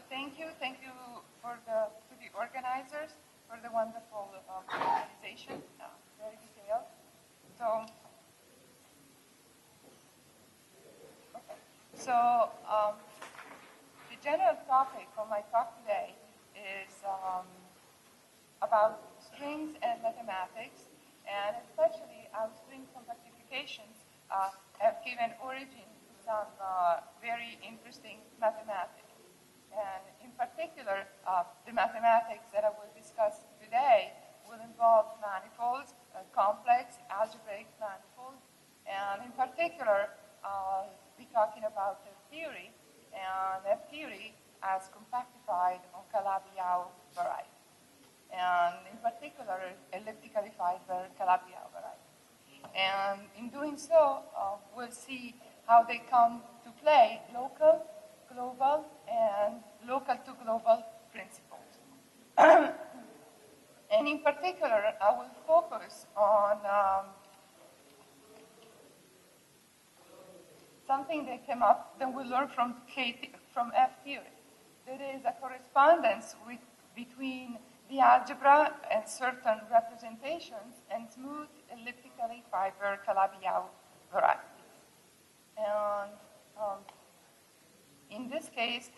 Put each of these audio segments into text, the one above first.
Thank you to the organizers for the wonderful organization. Very detailed. So the general topic of my talk today is about strings and mathematics, and especially how string compactifications have given origin to some very interesting mathematics. And in particular, the mathematics that I will discuss today will involve manifolds, complex algebraic manifolds, and in particular, be talking about F-theory, and F-theory as compactified on Calabi-Yau variety, and in particular, elliptically fiber Calabi-Yau variety. And in doing so, we'll see how they come to play local, global, and local to global principles. And in particular, I will focus on something that came up that we learned from F-theory. There is a correspondence between the algebra and certain representations and smooth elliptically fiber Calabi-Yau varieties. And in this case,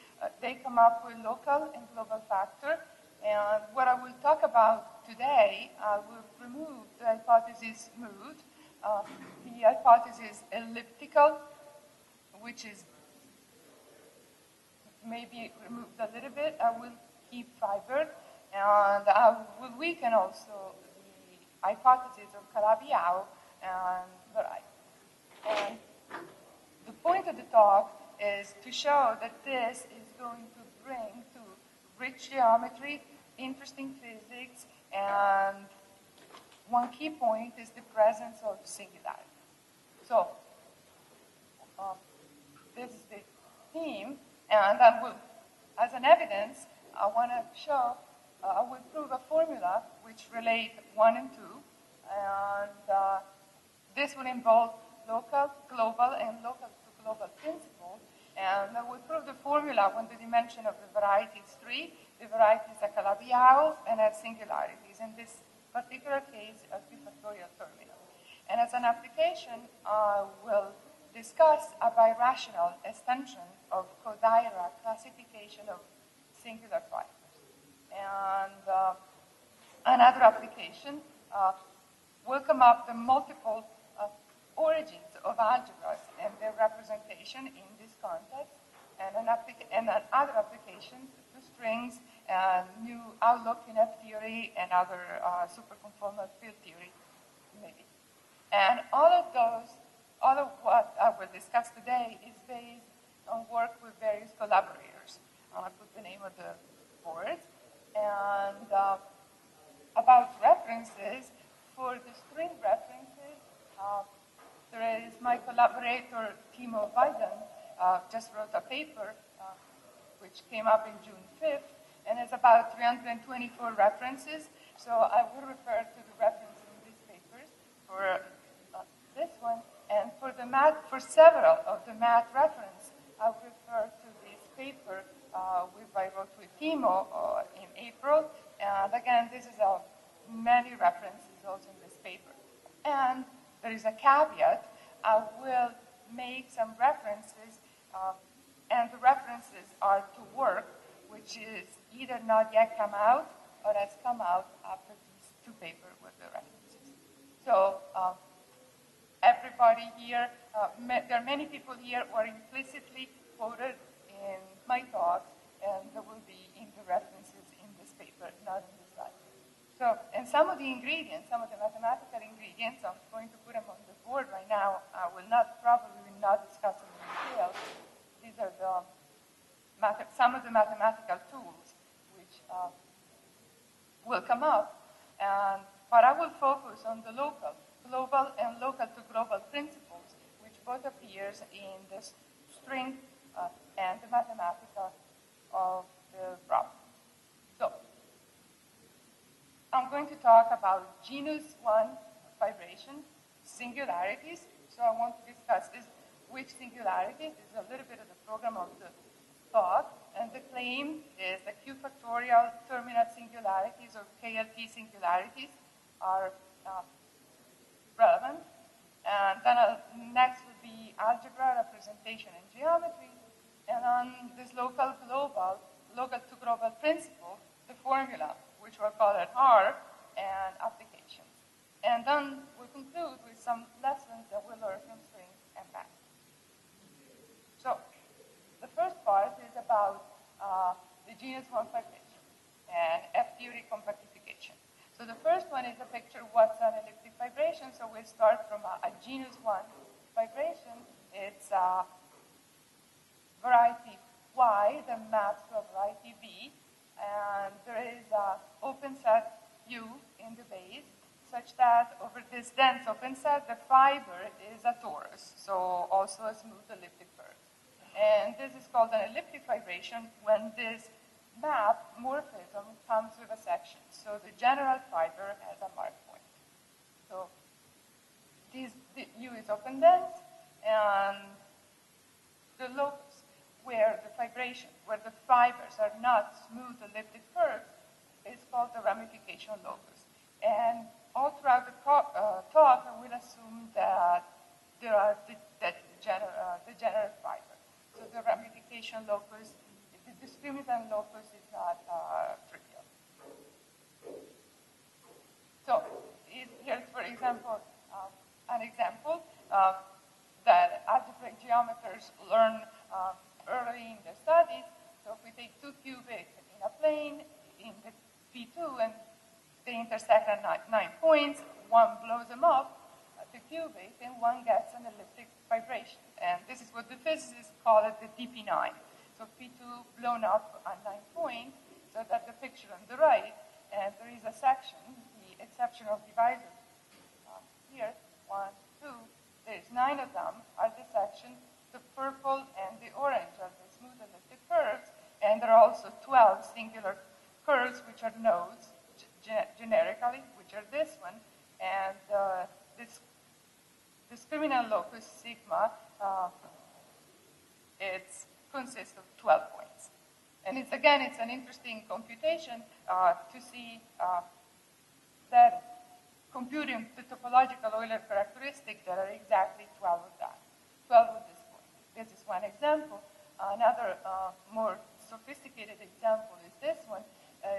they come up with local and global factor. And what I will talk about today, I will remove the hypothesis smooth, the hypothesis elliptical, which is maybe removed a little bit. I will keep fiber, and I will weaken also the hypothesis of Calabi-Yau and variety. And the point of the talk is to show that this is going to bring to rich geometry, interesting physics, and one key point is the presence of singularity. So, this is the theme, and I will, as an evidence, I want to show, I will prove a formula which relate 1 and 2, and this will involve local, global, and local to global principles. And I will prove the formula when the dimension of the variety is 3, the variety is a Calabi-Yau and has singularities. In this particular case, a 3 factorial terminal. And as an application, I will discuss a birational extension of Kodaira classification of singular fibers. And another application will come up the multiple origins of algebras and their representation in this context, and other applications to strings and new outlook in F-theory and other superconformal field theory, maybe. And all of what I will discuss today is based on work with various collaborators. I put the name of the board. And about references, for the string references, there is my collaborator, Weigand, just wrote a paper which came up in June 5th, and it's about 324 references. So I will refer to the references in these papers for this one. And for the math, for several of the math reference, I will refer to this paper I wrote with Timo in April. And again, this is many references also in this paper. And there is a caveat. I will make some references, and the references are to work, which is either not yet come out or has come out after these 2 papers with the references. So everybody here, there are many people here who are implicitly quoted in my talks, and there will be in the references in this paper, not in the slide. So, and some of the ingredients, some of the mathematical ingredients, I'm going to put them on the board right now. I will probably not discuss them in detail. These are some of the mathematical tools which will come up. But I will focus on the local, global, and local to global principles, which both appears in the string and the mathematical of the problem. So, I'm going to talk about genus 1 vibration, singularities. So I want to discuss this, which singularities. This is a little bit of the program of the thought, and the claim is that Q factorial terminal singularities or KLT singularities are relevant. And then next would be algebra, representation, and geometry. And on this local to global principle, the formula, which we'll call it R, and applications. And then we'll conclude with some lessons that we learned from strings and math. So the first part is about the genus 1 vibration and F-theory compactification. So the first one is a picture of what's an elliptic vibration. So we start from a genus 1 vibration. It's variety Y, then maps to a variety V, and there is an open set U in the base, such that over this dense open set, the fiber is a torus, so also a smooth elliptic curve. And this is called an elliptic vibration when this map morphism comes with a section. So the general fiber has a mark point. So the U is open dense, and the locus where the vibration, where the fibers are not smooth elliptic curves, is called the ramification locus. And all throughout the talk, I will assume that there are the general fiber. So the ramification locus, the discriminant locus is not trivial. So here's, for example, an example that algebraic geometers learn early in their studies. So if we take two cubics in a plane in the P2 and they intersect at 9 points, one blows them up, the cubic, and one gets an elliptic vibration. And this is what the physicists call it the DP9. So P2 blown up at 9 points, so that the picture on the right, and there is a section, the exceptional divisor here, 1, 2, there's 9 of them are the section, the purple and the orange are the smooth elliptic curves, and there are also 12 singular curves, which are nodes, generically, which are this one, and this discriminant locus sigma, it consists of 12 points. And it's an interesting computation to see that computing the topological Euler characteristic, there are exactly 12 of that, 12 of this point. This is one example. Another more sophisticated example is this one.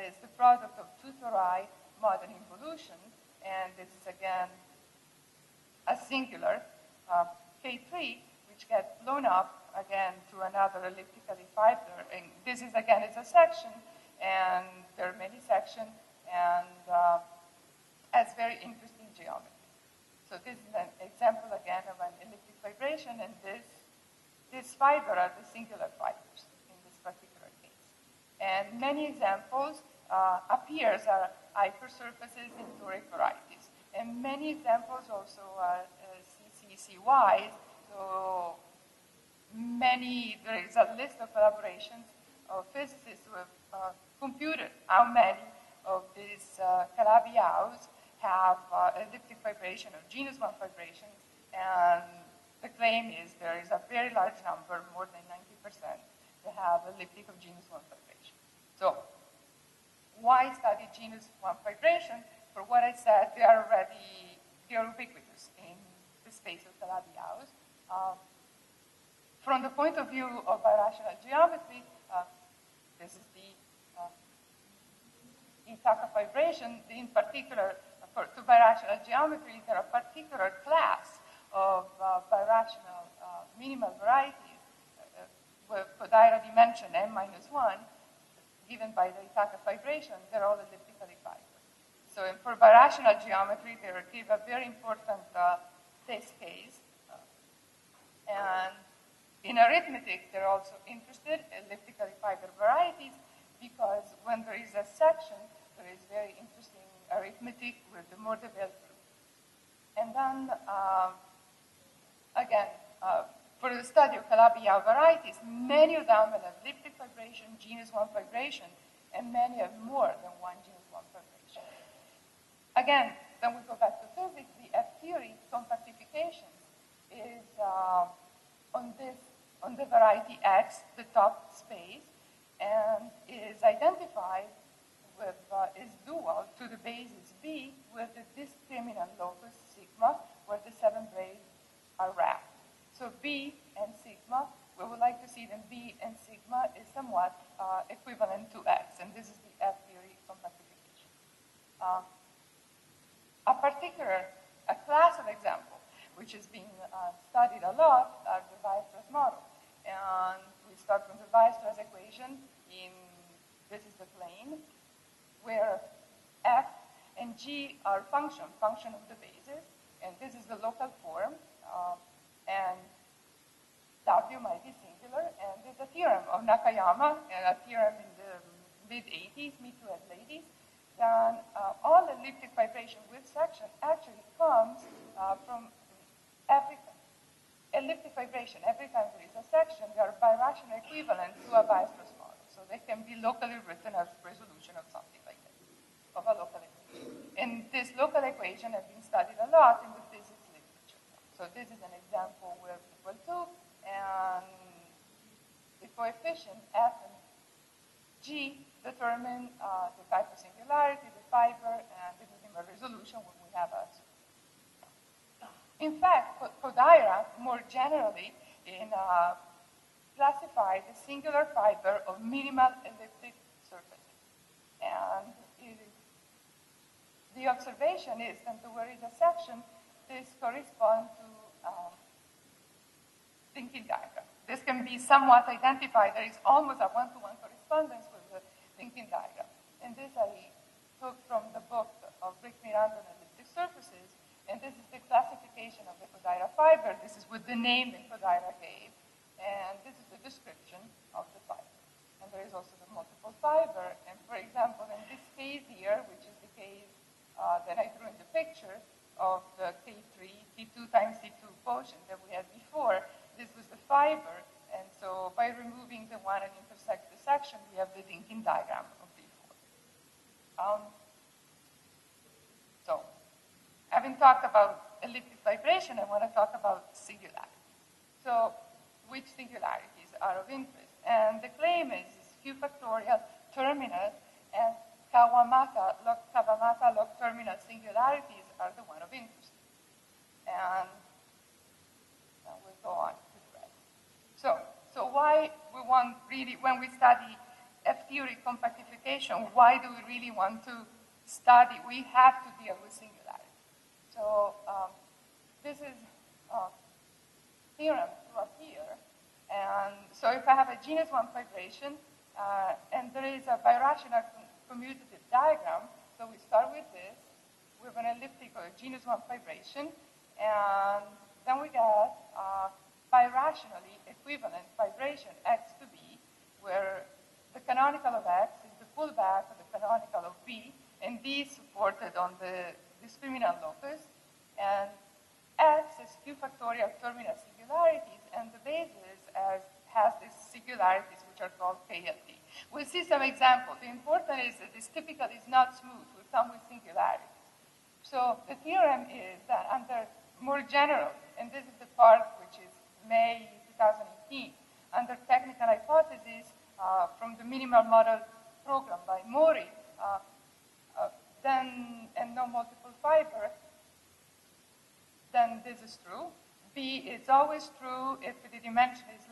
Is the product of two tori modern involution, and this is again a singular K3, which gets blown up again to another elliptically fiber. And this is again, it's a section, and there are many sections, and has very interesting geometry. So this is an example again of an elliptic vibration, and this fiber are the singular fibers in this particular case. And many examples appears are hypersurfaces in toric varieties. And many examples also are CCCYs. So there is a list of collaborations of physicists who have computed how many of these Calabi-House have elliptic vibration or genus 1 vibrations. And the claim is there is a very large number, more than 90%, that have elliptic of genus 1 vibration. So why study genus 1 vibration? For what I said, they are ubiquitous in the space of Calabi-House. From the point of view of birational geometry, this is the Itaka vibration. In particular, to birational geometry, there are a particular class of birational minimal varieties with Kodaira dimension n-1, given by the Itaka vibration. They're all elliptically fibered. So for birational geometry, they give a very important test case. And in arithmetic, they're also interested in elliptically fibered varieties, because when there is a section, there is very interesting arithmetic with the Mordeville group. And then, again, for the study of Calabi-Yau varieties, many of them have elliptic vibration, genus 1 vibration, and many have more than one genus 1 vibration. Again, then we go back to physics. The F-theory compactification is on this on the variety X, the top space, and is identified with, is dual to the basis B with the discriminant locus sigma, where the 7 branes are wrapped. So B and sigma, we would like to see that B and sigma is somewhat equivalent to X, and this is the F-theory compactification. A class of example, which is being studied a lot, are the Weierstrass model. And we start from the Weierstrass equation this is the plane, where F and G are function of the basis, and this is the local form, and W might be singular, and there's a theorem of Nakayama, and a theorem in the mid-80s, mid-to-late 80s, then all elliptic vibration with section actually comes from elliptic vibration. Every time there is a section, they are birational equivalent to a Weierstrass model. So they can be locally written as resolution of something like this, of a local equation. And this local equation has been studied a lot in the physics literature. So this is an example where equal to, and the coefficient F and G determine the type of singularity, the fiber, and the minimal resolution when we have a. In fact, Kodaira, more generally, classified the singular fiber of minimal elliptic surfaces. And the observation is that where is a section, this corresponds to thinking diagram. This can be somewhat identified. There is almost a one-to-one correspondence with the thinking diagram. And this I took from the book of Rick Miranda on elliptic surfaces. And this is the classification of the Kodaira fiber. This is with the name that Kodaira gave. And this is the description of the fiber. And there is also the multiple fiber. And for example, in this case here, which is the case that I drew in the picture of the K3, T2 times T2 quotient that we had before, this was the fiber. And so by removing the one that intersects the section, we have the thinking diagram of before. So having talked about elliptic vibration, I want to talk about singularities. So which singularities are of interest? And the claim is Q factorial terminal and Kawamata log terminal singularities are the one of interest. And we'll go on to the rest. So why we want really, when we study F-theory compactification, why do we really want to study? We have to deal with singularities. So this is theorem up here. And so if I have a genus 1 vibration, and there is a birational commutative diagram, so we start with this, with an elliptic or genus 1 vibration, and then we get birationally equivalent vibration x to b, where the canonical of x is the pullback of the canonical of b, and b is supported on the discriminant locus, and x is Q factorial terminal singularities, and the basis has these singularities which are called KLT. We'll see some examples. The important is that this typical is not smooth. We come with singularities. So the theorem is that under more general, and this is the part which is May 2018, under technical hypothesis from the minimal model program by Mori, and no multiple fiber, then this is true. B is always true if the dimension is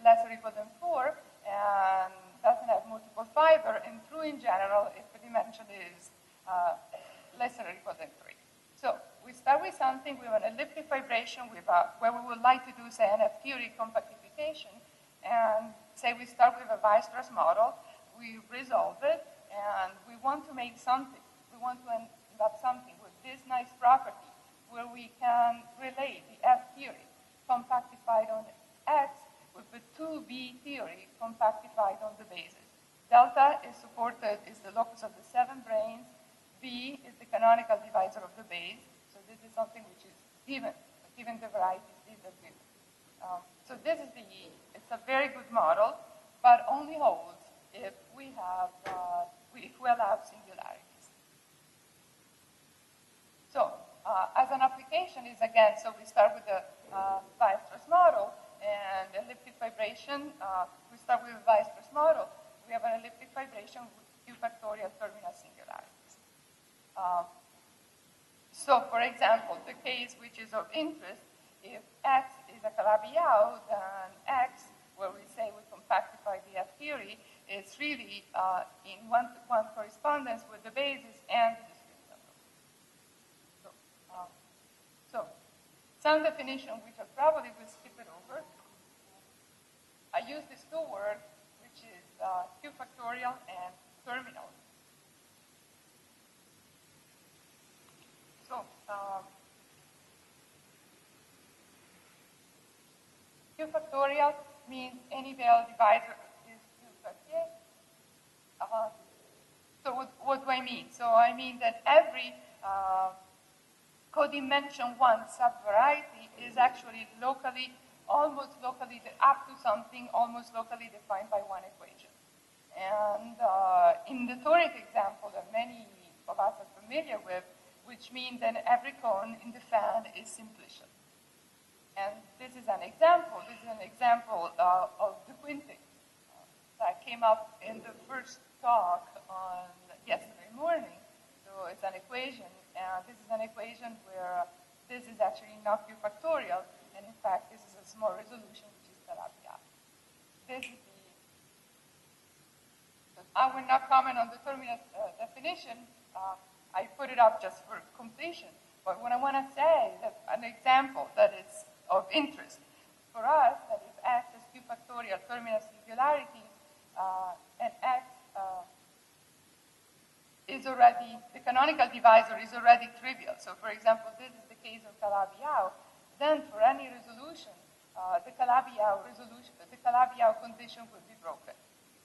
less or equal than 4 and doesn't have multiple fiber, and true in general if the dimension is less or equal than 3. So we start with something with an elliptic vibration where we would like to do, say, an F-theory compactification, and say we start with a Weierstrass model, we resolve it, and we want to make something. We want to end up something with this nice property where we can relate the F-theory compactified on X with the 2B theory compactified on the basis. Delta is supported, is the locus of the 7 branes. B is the canonical divisor of the base. So this is something which is given the varieties, these are given. So this is it's a very good model, but only holds if we have, if we allow singularities. So as an application is again, so we start with the Weierstrass model, and elliptic vibration. We start with a Weierstrass model. We have an elliptic vibration with q factorial terminal singularities. So, for example, the case which is of interest, if X is a Calabi-Yau, then X, where we say we compactify the F theory, is really in one-to-one correspondence with the basis and the discriminant. So, some definition which I probably will skip it over. I use these two words, which is q factorial and terminal. So, q factorial means any Bell divisor is q factorial. So what do I mean? So I mean that every codimension 1 subvariety is actually locally, almost locally, up to something almost locally defined by one equation. And in the toric example that many of us are familiar with, which means that every cone in the fan is simplicial. And this is an example. This is an example of the quintic that came up in the first talk on yesterday morning. So it's an equation, and this is an equation where this is actually not q factorial, and in fact, this is a small resolution, which is Calabi-Yau. This is the. So I will not comment on the terminal definition. I put it up just for completion. But what I want to say is that an example that is of interest for us, that if X is q factorial terminal singularities, and X is already, the canonical divisor is already trivial. So for example, this is the case of Calabi-Yau. Then for any resolution, the Calabi-Yau condition will be broken.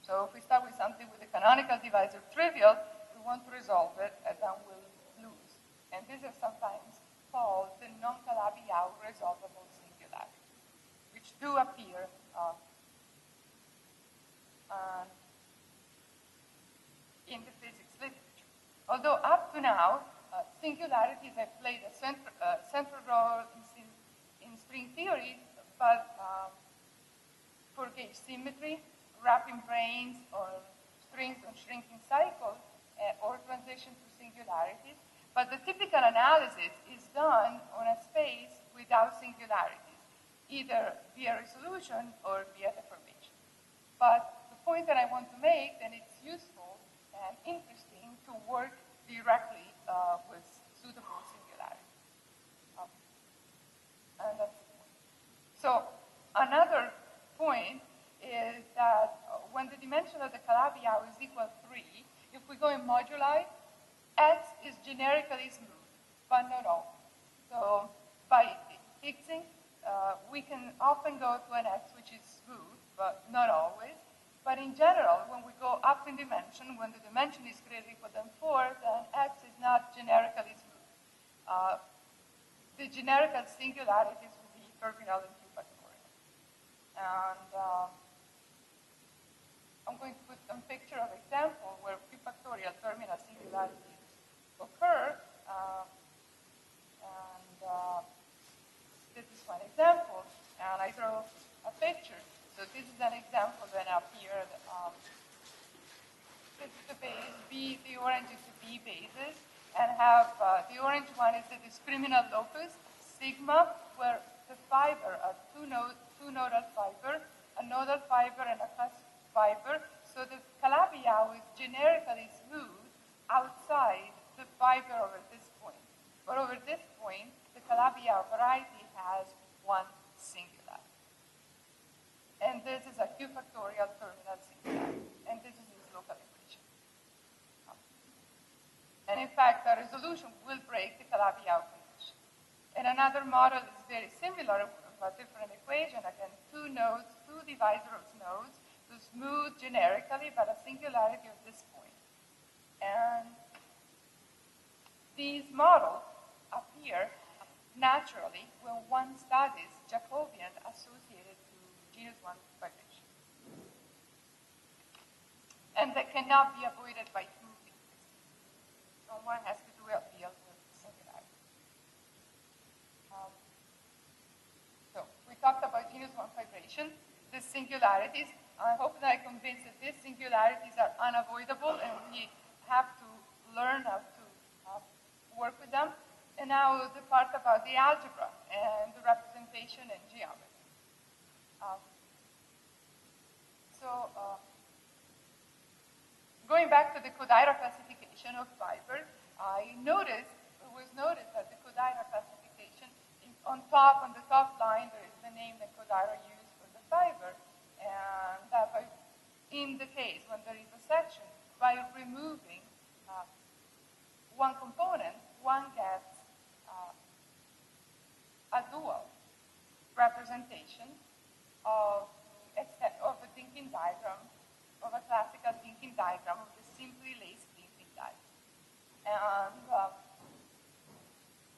So if we start with something with the canonical divisor trivial, we want to resolve it, and then we'll lose. And these are sometimes called the non-Calabi-Yau resolvable singularities, which do appear in the physics literature. Although up to now, singularities have played a central role in string theory, but for gauge symmetry, wrapping branes, or strings on shrinking cycles, or transition to singularities. But the typical analysis is done on a space without singularities, either via resolution or via deformation. But the point that I want to make, that it's useful and interesting to work directly with suitable singularities. And that's the point. So another point is that when the dimension of the Calabi-Yau is equal to 3, if we go in moduli, X is generically smooth, but not always. So by fixing, we can often go to an X which is smooth, but not always. But in general, when we go up in dimension, when the dimension is greater or equal than 4, then X is not generically smooth. The generical singularities will be terminal and q factorial. And I'm going to put some picture of example where q factorial terminal singularities occur. This is one example, and I draw a picture. So this is an example that appeared. This is the base B, the orange is the B basis, and have the orange one is the discriminant locus, sigma, where the fiber, a two-nodal fiber, a nodal fiber, and a cusp fiber. So the Calabi-Yau is generically smooth outside the fiber over this point. But over this point, the Calabi-Yau variety has one singularity. And this is a q factorial terminal singularity. And this is its local equation. And in fact, the resolution will break the Calabi-Yau condition. And another model is very similar, but different equation. Again, two nodes, two divisor of nodes, to smooth generically, but a singularity of this point. And these models appear naturally when one studies Jacobian associated to genus 1 vibration. And that cannot be avoided by two things. So one has to do a deal with singularity. So we talked about genus 1 vibration, the singularities. I hope that I convinced that these singularities are unavoidable and we have to learn how to work with them. And now the part about the algebra and the representation and geometry. Going back to the Kodaira classification of fibers, it was noticed that the Kodaira classification is on the top line, there is the name that Kodaira used for the fiber, and that in the case when there is a section, by removing one component, one gets a dual representation of a thinking diagram, of a classical thinking diagram, of the simply laced thinking diagram. And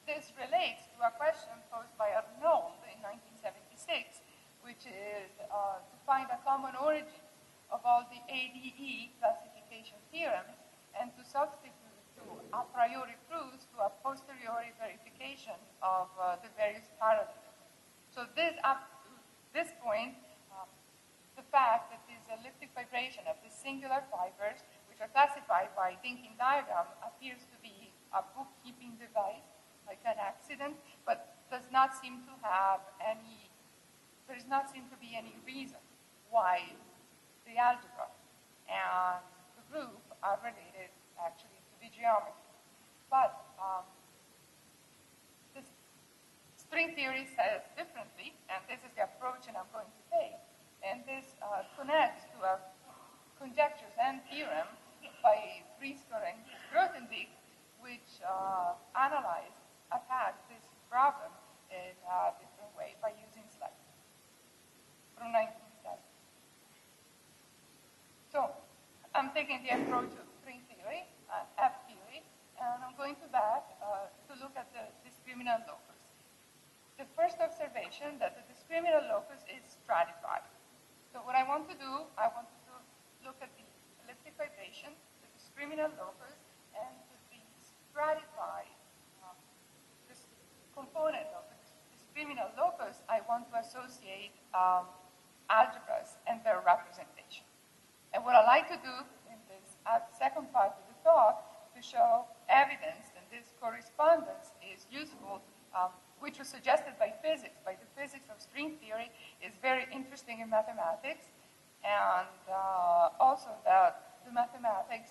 this relates to a question posed by Arnold in 1976, which is to find a common origin of all the ADE classification theorems and to substitute to a priori proofs to a posteriori verification of the various parallelisms. So up to this point, the fact that this elliptic vibration of the singular fibers, which are classified by thinking diagram, appears to be a bookkeeping device, like an accident, but does not seem to have any, there does not seem to be any reason why the algebra and the group are related actually to the geometry. But this string theory says differently, and this is the approach that I'm going to take. And this connects to a conjectures and theorem by Brisker and Grothendieck, which attack this problem in a different way by using slides from 1970. So I'm taking the approach of string theory, F theory, and I'm going back to look at the discriminant locus. The first observation that the discriminant locus is stratified. So what I want to do, I want to look at the elliptic vibration, the discriminant locus, and the stratified this component of the discriminant locus. I want to associate algebras and their representation. And what I like to do in this second part of the talk to show evidence that this correspondence is useful, which was suggested by physics, by the physics of string theory, is very interesting in mathematics, and also that the mathematics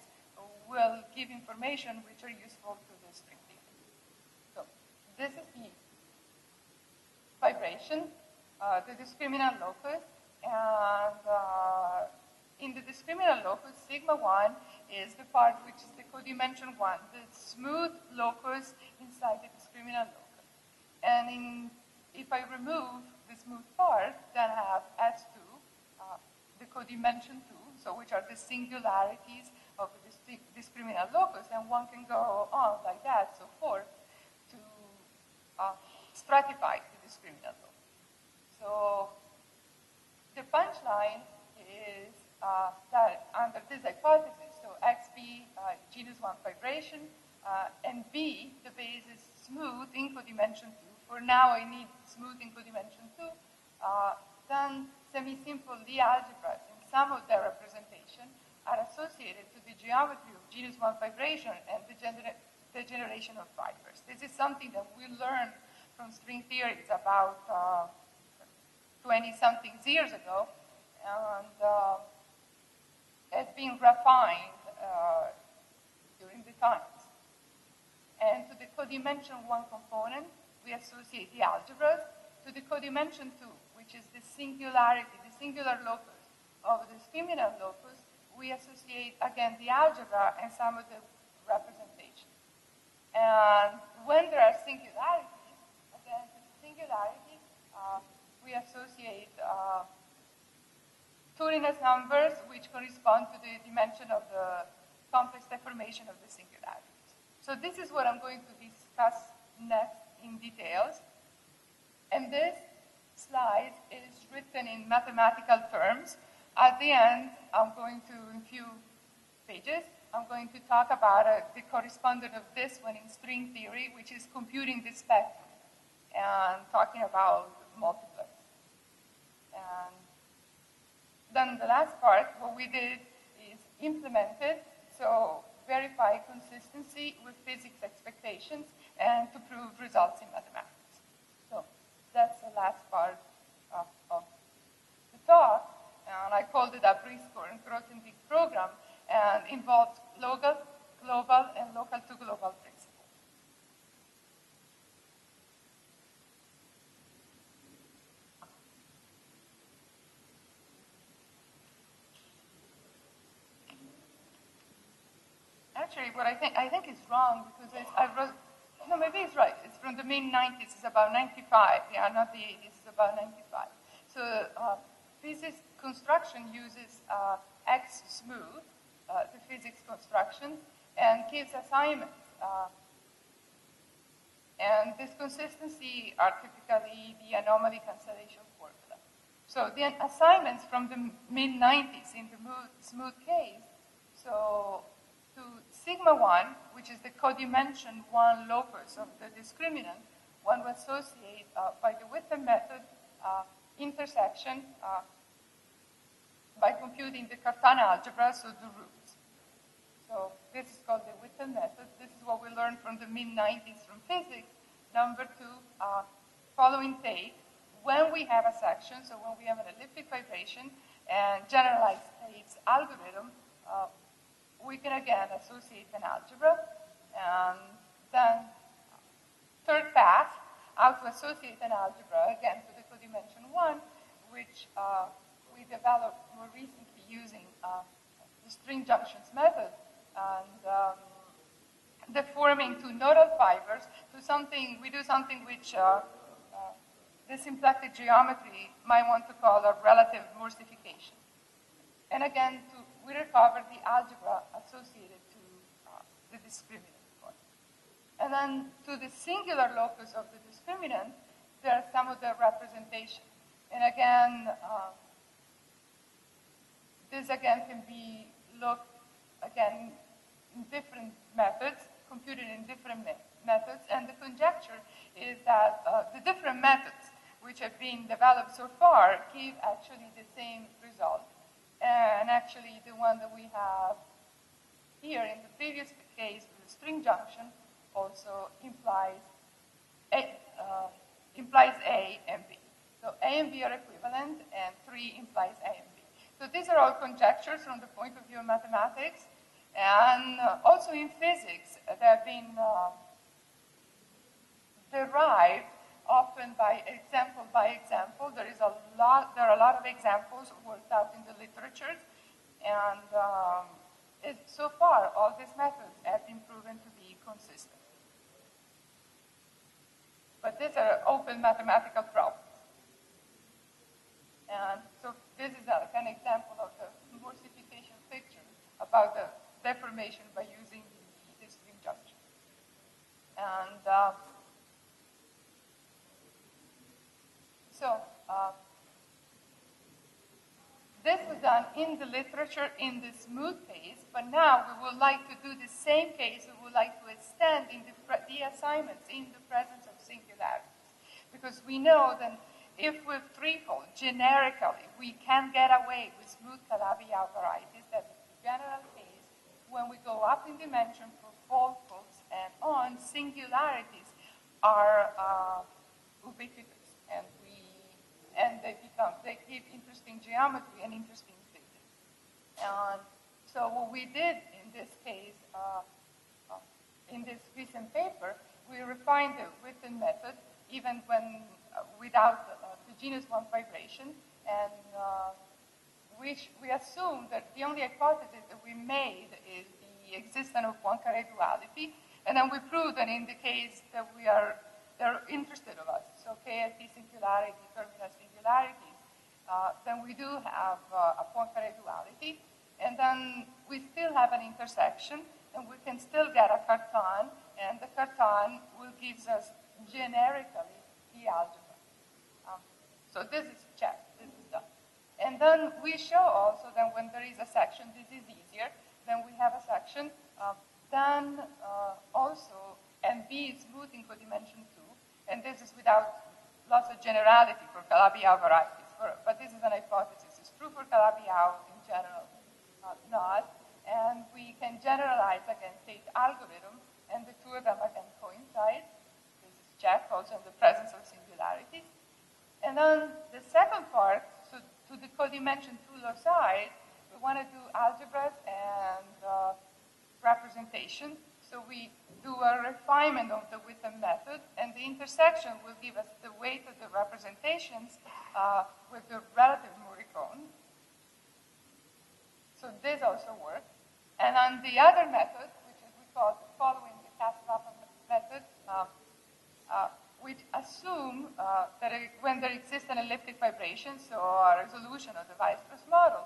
will give information which are useful to the string theory. So this is the vibration, the discriminant locus, and in the discriminant locus, sigma 1 is the part which is the codimension 1, the smooth locus inside the discriminant locus. And if I remove the smooth part, then I have S2, the codimension 2, so which are the singularities of the discriminant locus, and one can go on like that, so forth, to stratify the discriminant locus. So the punchline is that under this hypothesis, so XB, genus 1 vibration, and B, the base is smooth in codimension 2. For now, I need smooth in codimension 2. Then semi-simple Lie algebras and some of their representation are associated to the geometry of genus 1 vibration and the generation of fibers. This is something that we learned from string theories about 20-something years ago, and it's been refined during the times. And to the codimension 1 component, we associate the algebras. To the codimension 2, which is the singularity, the singular locus of the discriminant locus, we associate, again, the algebra and some of the representation. And when there are singularities, again, to the singularity, we associate Turin's numbers, which correspond to the dimension of the complex deformation of the singularities. So this is what I'm going to discuss next in details. And this slide is written in mathematical terms. At the end, I'm going to, in a few pages, I'm going to talk about the correspondent of this one in string theory, which is computing the spectrum and talking about multiplets. then the last part, what we did is implement it, so verify consistency with physics expectations and to prove results in mathematics. So that's the last part of the talk, and I called it a Briscoe and Grothendieck program, and involves local, global, and local to global principles. Actually, what I think is wrong, because I wrote, no, maybe it's right. It's from the mid-90s. It's about 95. Yeah, not the 80s. It's about 95. So physics construction uses X smooth, the physics construction, and gives assignments. And this consistency are typically the anomaly cancellation formula. So the assignments from the mid-90s in the smooth case, so to sigma 1, which is the codimension 1 locus of the discriminant, one will associate by the Witten method intersection by computing the Cartan algebra, so the roots. So this is called the Witten method. This is what we learned from the mid-90s from physics. Number 2, following take, when we have a section, so when we have an elliptic vibration and generalized states algorithm, we can again associate an algebra. And then third path, how to associate an algebra, again to the codimension 1, which we developed more recently using the string junctions method, and deforming two nodal fibers to something, we do something which the symplectic geometry might want to call a relative morsification. And again, we recover the algebra associated to the discriminant point. And then to the singular locus of the discriminant, there are some of the representation. And again, this again can be looked again in different methods, computed in different methods, and the conjecture is that the different methods which have been developed so far give actually the same result. And actually the one that we have here in the previous case with the string junction also implies A and B. So A and B are equivalent, and 3 implies A and B. So these are all conjectures from the point of view of mathematics. And also in physics, they have been derived often by example. There are a lot of examples worked out in the literature, and so far all these methods have been proven to be consistent. But these are open mathematical problems. And so this is an example of the morsification picture about the deformation by using the string junction. And this was done in the literature in the smooth case, but now we would like to do the same case. We would like to extend in the assignments in the presence of singularities. Because we know that if with threefold, generically, we can get away with smooth Calabi-Yau varieties, that's the general case. When we go up in dimension for foldfolds and on, singularities are ubiquitous, and they give interesting geometry and interesting physics. And so what we did in this case, in this recent paper, we refined the Witten method even when without the genus 1 vibration, and we assumed that the only hypothesis that we made is the existence of Poincaré duality, and then we proved that in the case that they're interested of us, so KST singularity, terminal singularities, then we do have a Poincaré duality, and then we still have an intersection, and we can still get a Cartan, and the Cartan will give us generically the algebra. So this is checked, this is done. And then we show also that when there is a section, this is easier, then we have a section, then also, and B is smooth in codimension 2, and this is without lots of generality for Calabi-Yau varieties, but this is an hypothesis, it's true. true for Calabi-Yau in general, not. And we can generalize against state algorithm, and the two of them again coincide. This is checked also in the presence of singularities. And then the second part, so to the codimension two loci, we want to do algebras and representation. So we do a refinement of the Witten method, and the intersection will give us the weight of the representations with the relative Morricone. So this also works. And on the other method, which is we call following the Caspappa method, which assume that when there exists an elliptic vibration, so a resolution of the Weierstrass model,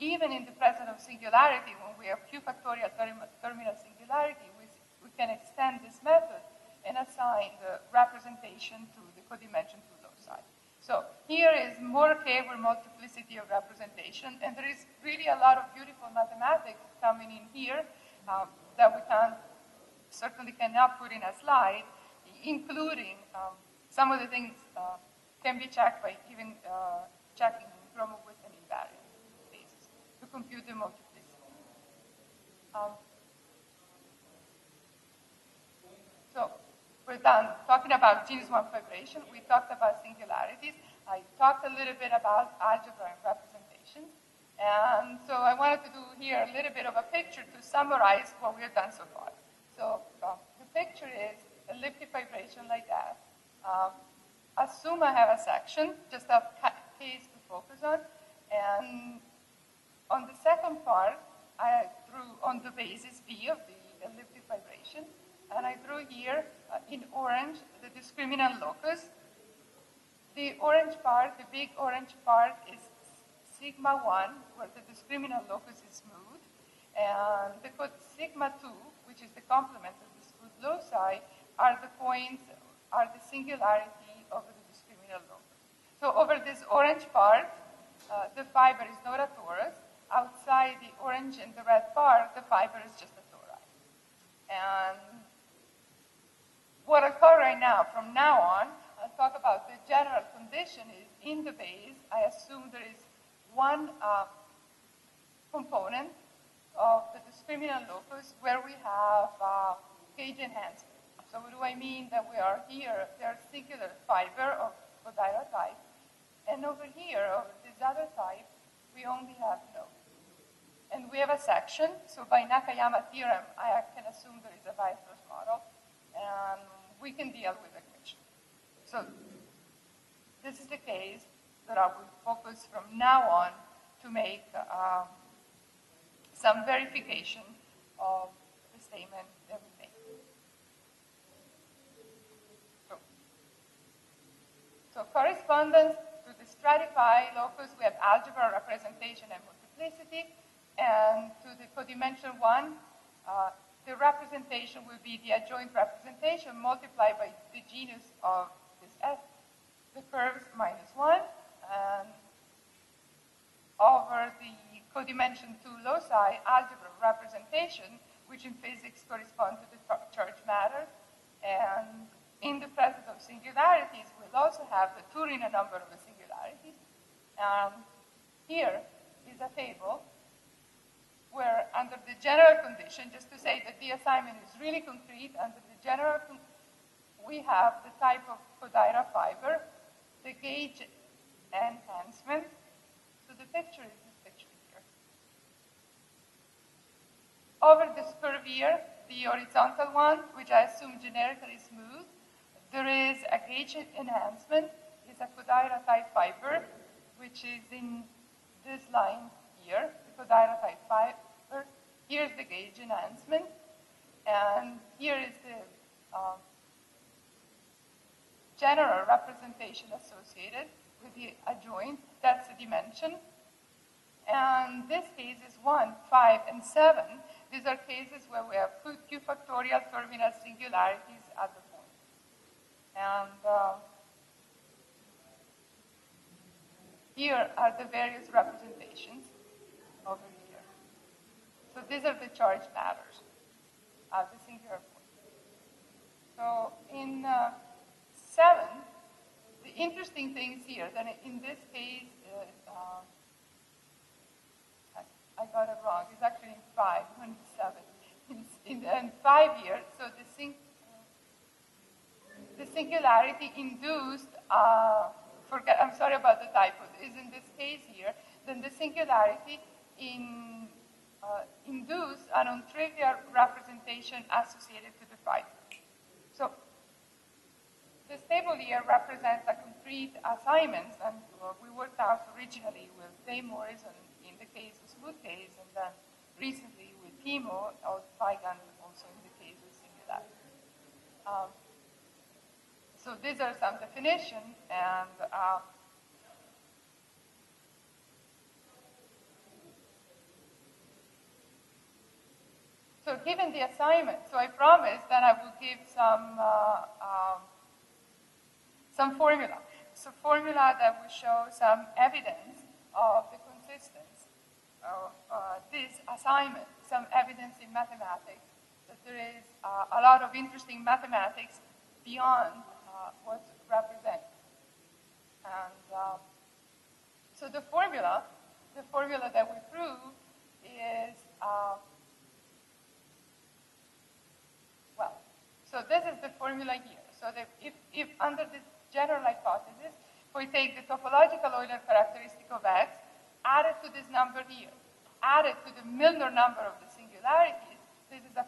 even in the presence of singularity, when we have q factorial terminal singularity, we can extend this method and assign the representation to the codimension to loci. So here is more clever multiplicity of representation, and there is really a lot of beautiful mathematics coming in here that we certainly cannot put in a slide, including some of the things can be checked by even checking Gromov-Witten invariant basis to compute the multiplicity. So we're done talking about genus 1 vibration. We talked about singularities. I talked a little bit about algebra and representations. And so I wanted to do here a little bit of a picture to summarize what we have done so far. So the picture is elliptic vibration like that. Assume I have a section, just a case to focus on. And on the second part, I drew on the basis B of the elliptic vibration. And I drew here in orange the discriminant locus. The orange part, the big orange part, is sigma 1, where the discriminant locus is smooth. And the code sigma 2, which is the complement of the smooth loci, are the points, are the singularity of the discriminant locus. So over this orange part, the fiber is not a torus. Outside the orange and the red part, the fiber is just a tori. And what I'll call right now, from now on, I'll talk about the general condition is in the base, I assume there is one component of the discriminant locus where we have gauge enhancement. So what do I mean? That we are here, there's singular fiber of Kodaira type, and over here, over this other type, we only have no. And we have a section, so by Nakayama theorem, I can assume there is a Weierstrass model, and we can deal with equation. So this is the case that I will focus from now on to make some verification of the statement that we make. So correspondence to the stratified locus, we have algebra, representation, and multiplicity. And to the codimension 1, the representation will be the adjoint representation multiplied by the genus of this S, the curves -1, and over the codimension 2 loci algebra representation, which in physics correspond to the charge matter. And in the presence of singularities, we'll also have the Turing number of the singularities. Here is a table where under the general condition, just to say that the assignment is really concrete, under the general we have the type of Kodaira fiber, the gauge enhancement. So the picture is this picture here. Over this curve here, the horizontal one, which I assume generically smooth, there is a gauge enhancement. It's a Kodaira type fiber, which is in this line here, the Kodaira type fiber. Here's the gauge enhancement, and here is the general representation associated with the adjoint. That's the dimension. And this case is 1, 5, and 7. These are cases where we have Q factorial terminal singularities at the point. And here are the various representations over here. So these are the charge matters at the singular point. So in 7, the interesting things here, that in this case, I got it wrong. It's actually in 5, 27. In 5 years, so the singularity induced, I'm sorry about the typo, is in this case here, then the singularity induced an non-trivial representation associated to the fiber. So this table here represents a concrete assignment, and we worked out originally with Morrison in the case of smooth case, and then recently with Timo or Weigand also in the case of singularity. So these are some definitions, and so given the assignment, so I promised that I will give some formula. So formula that will show some evidence of the consistence of this assignment, some evidence in mathematics that there is a lot of interesting mathematics beyond what's represented. And so the formula that we prove is, so this is the formula here. So that if under this general hypothesis, we take the topological Euler characteristic of X, add it to this number here, add it to the Milnor number of the singularities, this is a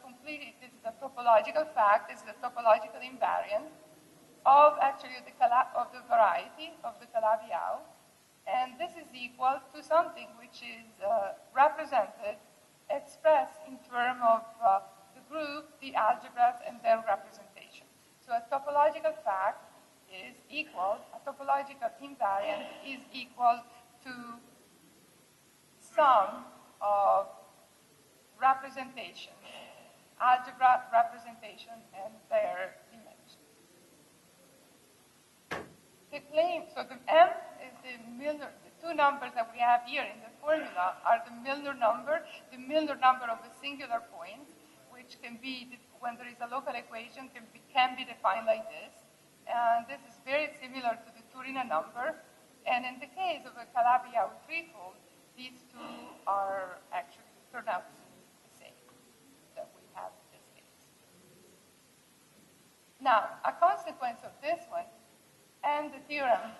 topological fact, this is a topological invariant of actually of the variety of the Calabi-Yau, and this is equal to something which is represented, expressed in terms of the group, the algebras, and their representation. So a topological fact is equal, a topological invariant is equal to sum of representations, algebra representation, and their dimensions. The claim, so the M is the Milnor, the two numbers that we have here in the formula are the Milnor number of the singular points, which can be, when there is a local equation, can be defined like this. And this is very similar to the Turina number. And in the case of a Calabi-Yau threefold, these two are actually turned out to be the same that we have in this case. Now, a consequence of this one and the theorem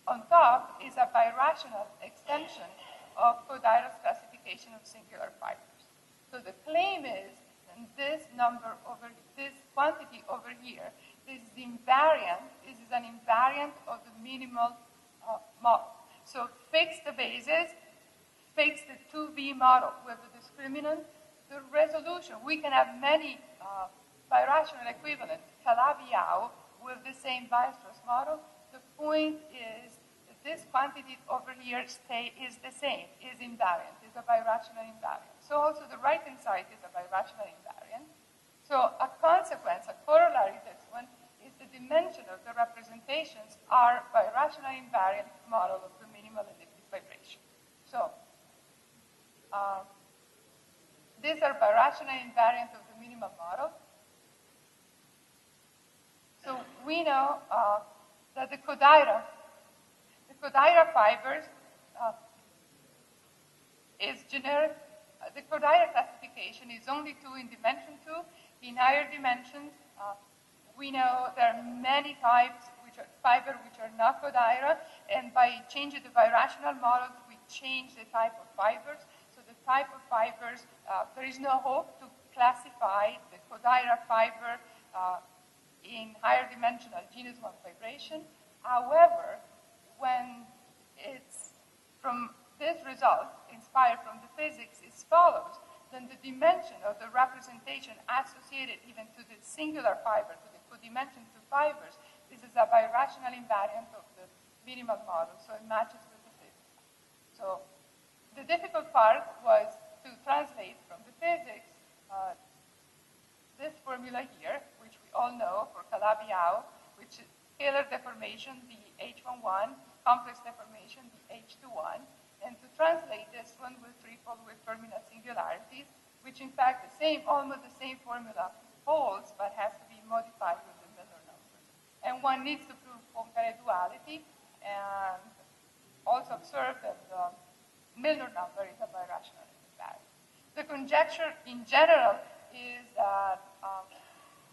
on top is a birational extension of Kodaira's classification of singular fibers. So the claim is that this number over this quantity over here, this is invariant. This is an invariant of the minimal model. So fix the basis, fix the 2B model with the discriminant, the resolution. We can have many birational equivalents, Calabi-Yau, with the same Weierstrass model. The point is that this quantity over here is the same, is invariant, is a birational invariant. So also the right-hand side is a birational invariant. So a consequence, a corollary to this one, is the dimension of the representations are birational invariant model of the minimal elliptic vibration. So these are birational invariant of the minimal model. So we know that the Kodaira fibers is generic. The Kodaira classification is only 2 in dimension 2. In higher dimensions, we know there are many types fiber which are not Kodaira, and by changing the birational models, we change the type of fibers. So the type of fibers, there is no hope to classify the Kodaira fiber in higher dimensional genus 1 vibration. However, when it's from this result, inspired from the physics, is follows, then the dimension of the representation associated even to the singular fiber, to the codimension to fibers, this is a birational invariant of the minimal model, so it matches with the physics. So the difficult part was to translate from the physics this formula here, which we all know for Calabi-Yau, which is scalar deformation, the H11, complex deformation, the H21, and to translate this one with threefold with terminal singularities, which in fact almost the same formula holds, but has to be modified with the Milnor numbers. And one needs to prove Poincare duality, and also observed that the Milnor number is a birational invariant. The conjecture in general is that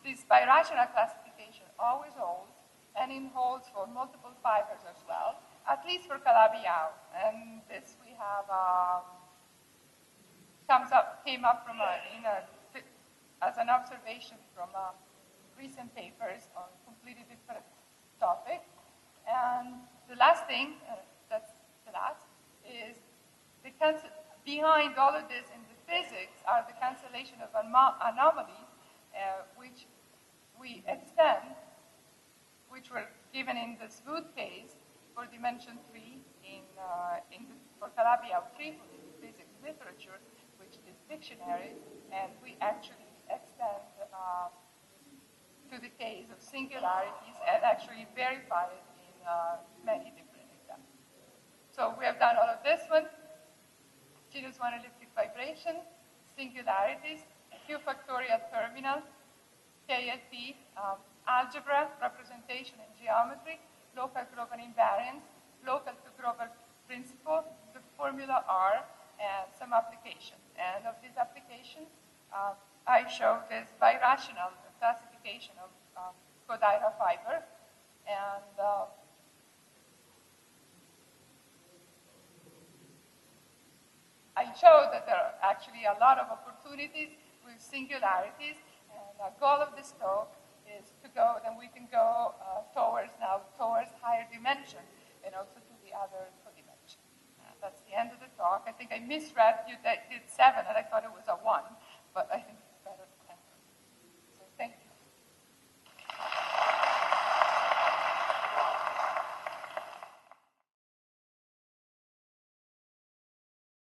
this birational classification always holds, and it holds for multiple fibers as well, at least for Calabi-Yau. And this we have came up from as an observation from recent papers on completely different topic. And the last thing, that's the last, is behind all of this in the physics are the cancellation of anomalies, which we extend, which were given in the smooth case for dimension 3 for Calabi-Yau 3 from the physics literature, which is dictionaries, and we actually extend to the case of singularities and actually verify it in many different examples. So we have done all of this one: genus 1 elliptic vibration, singularities, Q factorial terminal, KLT, algebra, representation and geometry, local global invariance, local to global principle, the formula R, and some application. And of these applications, I show this birational classification of Kodaira fiber, and I show that there are actually a lot of opportunities with singularities, and the goal of this talk is to go, then we can go towards higher dimension, and also to the other codimension. That's the end of the talk. I think I misread. You did 7, and I thought